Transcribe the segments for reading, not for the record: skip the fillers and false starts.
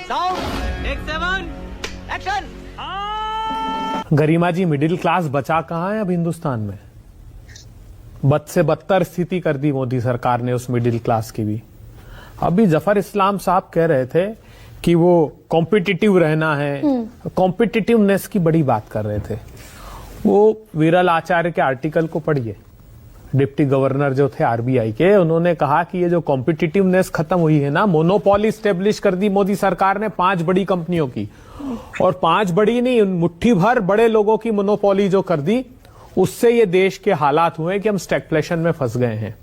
Sound take 7 action. Garima ji, middle class बचा कहां है अब हिंदुस्तान में? बद से बदतर स्थिति कर दी मोदी सरकार ने उस मिडिल क्लास की भी। अभी जफर इस्लाम साहब कह रहे थे कि वो कॉम्पिटिटिव रहना है, कॉम्पिटिटिवनेस की बड़ी बात कर रहे थे। वो विरल आचार्य के आर्टिकल को पढ़िए, डिप्टी गवर्नर जो थे आरबीआई के, उन्होंने कहा कि ये जो कॉम्पिटिटिवनेस खत्म हुई है ना, मोनोपोली स्टेब्लिश कर दी मोदी सरकार ने 5 बड़ी कंपनियों की, और 5 बड़ी नहीं, मुट्ठी भर बड़े लोगों की मोनोपोली जो कर दी, उससे ये देश के हालात हुए कि हम स्टैगफ्लेशन में फंस गए हैं।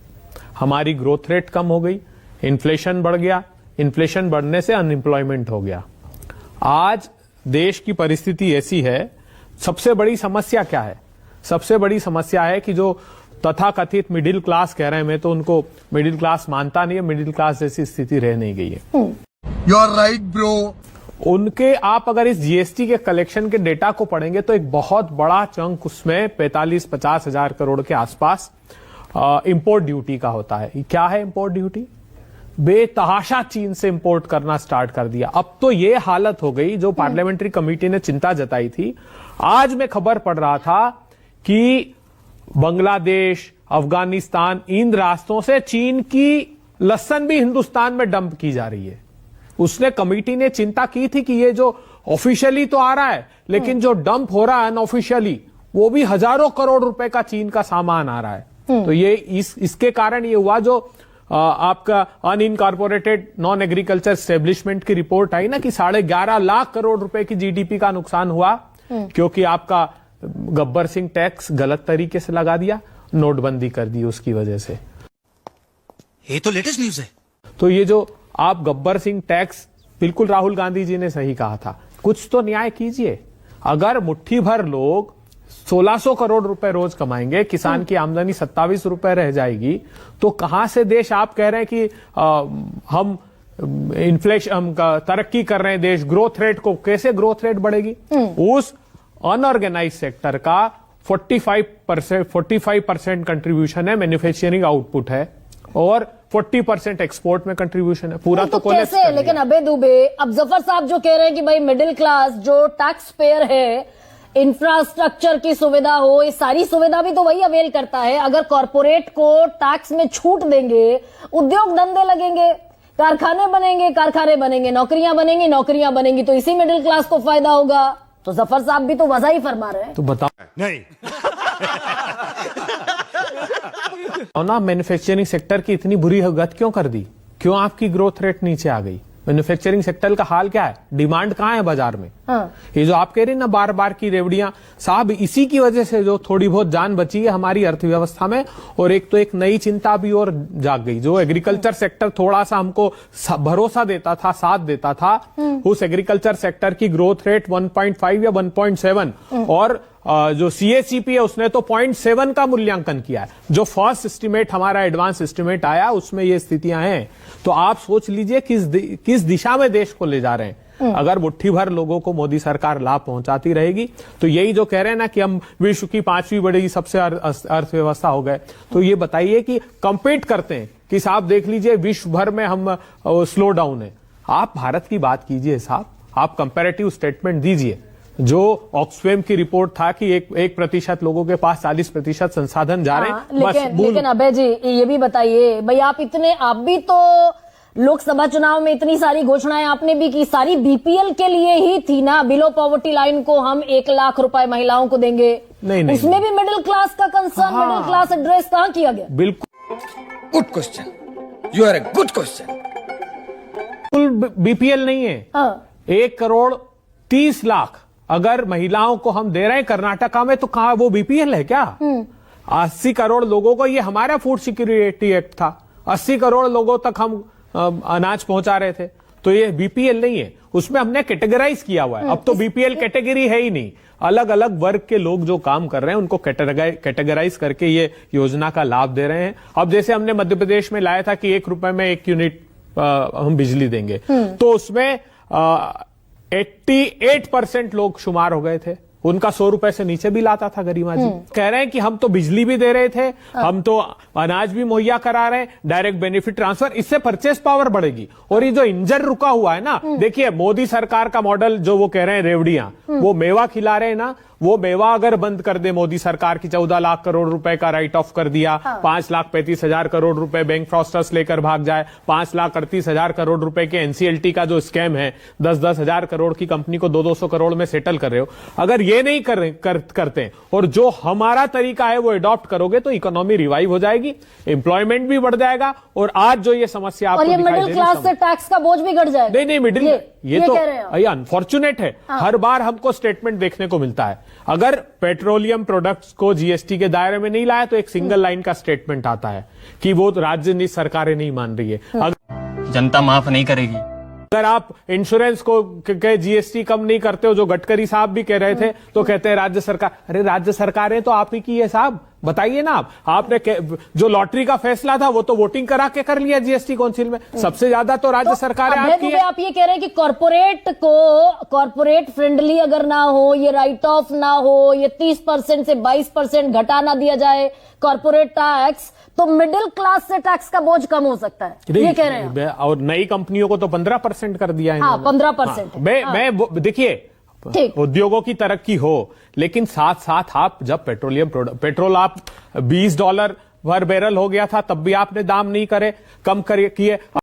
हमारी ग्रोथ रेट कम हो गई, इन्फ्लेशन बढ़ गया, इन्फ्लेशन बढ़ने से अनएम्प्लॉयमेंट हो गया। आज देश की परिस्थिति ऐसी है। सबसे बड़ी समस्या क्या है? सबसे बड़ी समस्या है कि जो तथाकथित मिडिल क्लास कह रहे हैं, मैं तो उनको मिडिल क्लास मानता नहीं है, मिडिल क्लास जैसी स्थिति रह नहीं गई है। You are right bro. उनके आप अगर इस जीएसटी के कलेक्शन के डेटा को पढ़ेंगे तो एक बहुत बड़ा चंक उसमें 45-50 हजार करोड़ के आसपास इंपोर्ट ड्यूटी का होता है। क्या है इंपोर्ट ड्यूटी? बेतहाशा चीन से इंपोर्ट करना स्टार्ट कर दिया। अब तो ये हालत हो गई, जो पार्लियामेंट्री कमेटी ने चिंता जताई थी, आज मैं खबर पढ़ रहा था कि बांग्लादेश, अफगानिस्तान, इन रास्तों से चीन की लहसुन भी हिंदुस्तान में डंप की जा रही है। उसने कमेटी ने चिंता की थी कि ये जो ऑफिशियली तो आ रहा है, लेकिन जो डंप हो रहा है अनऑफिशियली, वो भी हजारों करोड़ रुपए का चीन का सामान आ रहा है। तो ये इसके कारण ये हुआ, जो आपका अनइनकॉर्पोरेटेड नॉन एग्रीकल्चर स्टेब्लिशमेंट की रिपोर्ट आई ना, कि 11.5 लाख करोड़ रुपए की जीडीपी का नुकसान हुआ, क्योंकि आपका गब्बर सिंह टैक्स गलत तरीके से लगा दिया, नोटबंदी कर दी उसकी वजह से। ये तो लेटेस्ट न्यूज है। तो ये जो आप गब्बर सिंह टैक्स, बिल्कुल राहुल गांधी जी ने सही कहा था, कुछ तो न्याय कीजिए। अगर मुट्ठी भर लोग 1600 करोड़ रुपए रोज कमाएंगे, किसान की आमदनी 27 रुपए रह जाएगी, तो कहां से देश, आप कह रहे हैं कि हम इन्फ्लेशन, हम तरक्की कर रहे हैं देश, ग्रोथ रेट को, कैसे ग्रोथ रेट बढ़ेगी? उस अनऑर्गेनाइज सेक्टर का 45% कंट्रीब्यूशन है, मैन्युफैक्चरिंग आउटपुट है, और 40% एक्सपोर्ट में कंट्रीब्यूशन है। पूरा तो कैसे है? लेकिन अबे दुबे, अब जफर साहब जो कह रहे हैं कि भाई मिडिल क्लास जो टैक्स पेयर है, इंफ्रास्ट्रक्चर की सुविधा हो, ये सारी सुविधा भी तो वही अवेल करता है। अगर कॉर्पोरेट को टैक्स में छूट देंगे, उद्योग धंधे लगेंगे, कारखाने बनेंगे, नौकरियां बनेंगी, तो इसी मिडिल क्लास को फायदा होगा। तो जफर साहब भी तो वजह ही फरमा रहे हैं। तो बताओ नहीं। और ना, मैन्युफैक्चरिंग सेक्टर की इतनी बुरी गत क्यों कर दी? क्यों आपकी ग्रोथ रेट नीचे आ गई? मैन्युफैक्चरिंग सेक्टर का हाल क्या है? डिमांड कहां है बाजार में? ये जो आप कह रहे हैं ना, बार बार की रेवड़ियां, साहब इसी की वजह से जो थोड़ी बहुत जान बची है हमारी अर्थव्यवस्था में। और एक तो एक नई चिंता भी और जाग गई, जो एग्रीकल्चर सेक्टर थोड़ा सा हमको भरोसा देता था, साथ देता था, उस एग्रीकल्चर सेक्टर की ग्रोथ रेट 1.5 या 1.7, और जो सीएसीपी है उसने तो 0.7 का मूल्यांकन किया है। जो फर्स्ट एस्टिमेट, हमारा एडवांस एस्टिमेट आया, उसमें ये स्थितियां हैं। तो आप सोच लीजिए किस दिशा में देश को ले जा रहे हैं। अगर मुट्ठी भर लोगों को मोदी सरकार लाभ पहुंचाती रहेगी, तो यही जो कह रहे हैं ना कि हम विश्व की 5वीं बड़ी सबसे अर्थव्यवस्था हो गए, तो ये बताइए कि कंपीट करते हैं कि साहब देख लीजिए विश्व भर में हम स्लो डाउन है। आप भारत की बात कीजिए साहब, आप कंपैरेटिव स्टेटमेंट दीजिए। जो ऑक्सफैम की रिपोर्ट था कि 1% लोगों के पास 40% संसाधन जा रहे हैं। लेकिन अभय जी ये भी बताइए भाई, आप भी तो लोकसभा चुनाव में इतनी सारी घोषणाएं आपने भी की, सारी बीपीएल के लिए ही थी ना। बिलो पॉवर्टी लाइन को हम 1 लाख रुपए महिलाओं को देंगे, नहीं, उसमें भी मिडिल क्लास का कंसर्न, मिडिल क्लास एड्रेस कहां किया गया? बिल्कुल good question, you are a good question. BPL नहीं है। 1,30,00,000 अगर महिलाओं को हम दे रहे हैं कर्नाटका में, तो कहां वो बीपीएल है क्या? 80 करोड़ लोगों को, ये हमारा फूड सिक्योरिटी एक्ट था, 80 करोड़ लोगों तक हम अनाज पहुंचा रहे थे, तो ये बीपीएल नहीं है। उसमें हमने कैटेगराइज किया हुआ है। अब तो बीपीएल कैटेगरी है ही नहीं, अलग अलग वर्ग के लोग जो काम कर रहे हैं उनको कैटेगराइज करके ये योजना का लाभ दे रहे हैं। अब जैसे हमने मध्य प्रदेश में लाया था कि 1 रुपए में 1 यूनिट हम बिजली देंगे, तो उसमें 88% लोग शुमार हो गए थे। उनका 100 रुपए से नीचे भी लाता था गरिमा जी। कह रहे हैं कि हम तो बिजली भी दे रहे थे, हम तो अनाज भी मुहैया करा रहे हैं, डायरेक्ट बेनिफिट ट्रांसफर, इससे परचेस पावर बढ़ेगी। और ये जो इंजन रुका हुआ है ना, देखिए मोदी सरकार का मॉडल जो वो कह रहे हैं रेवड़ियां, वो मेवा खिला रहे हैं ना, वो मेवा अगर बंद कर दे मोदी सरकार की, 14 लाख करोड़ रुपए का राइट ऑफ कर दिया, 5,35,000 करोड़ रुपए बैंक फ्रॉस्टर्स लेकर भाग जाए, 5,38,000 करोड़ रुपए के एनसीएलटी का जो स्कैम है, 10-10 हजार करोड़ की कंपनी को 200-200 करोड़ में सेटल कर रहे हो, अगर ये नहीं करते और जो हमारा तरीका है वो अडॉप्ट करोगे तो इकोनॉमी रिवाइव हो जाएगी, एम्प्लॉयमेंट भी बढ़ जाएगा। और आज जो ये समस्या आपको और ये दिखाई दे मिडिल रही है, क्लास से टैक्स का बोझ भी घट जाएगा। नहीं मिडिल, ये तो कह रहे हैं ये अनफॉर्चुनेट है। हर बार हमको स्टेटमेंट देखने को मिलता है, अगर पेट्रोलियम प्रोडक्ट्स को जीएसटी के दायरे में नहीं लाया तो एक सिंगल लाइन का स्टेटमेंट आता है कि वो राज्य सरकारें नहीं मान रही है। जनता माफ नहीं करेगी। अगर आप इंश्योरेंस को के जीएसटी कम नहीं करते हो, जो गडकरी साहब भी कह रहे थे, तो कहते हैं राज्य सरकार, अरे राज्य सरकारें तो आप ही की है साहब, बताइए ना आपने जो लॉटरी का फैसला था वो तो वोटिंग करा के कर लिया जीएसटी काउंसिल में, सबसे ज्यादा तो राज्य सरकारें आपकी है। आप ये कह रहे हैं कि कॉर्पोरेट फ्रेंडली अगर ना हो, ये राइट ऑफ ना हो, ये 30% से 22% घटा ना दिया जाए कॉर्पोरेट टैक्स, तो मिडिल क्लास से टैक्स का बोझ कम हो सकता है, ये कह रहे हैं। और नई कंपनियों को तो 15% कर दिया है। हाँ, 15%। मैं देखिए, उद्योगों की तरक्की हो, लेकिन साथ साथ आप जब पेट्रोल आप $20 पर बैरल हो गया था, तब भी आपने दाम नहीं करे, कम किए।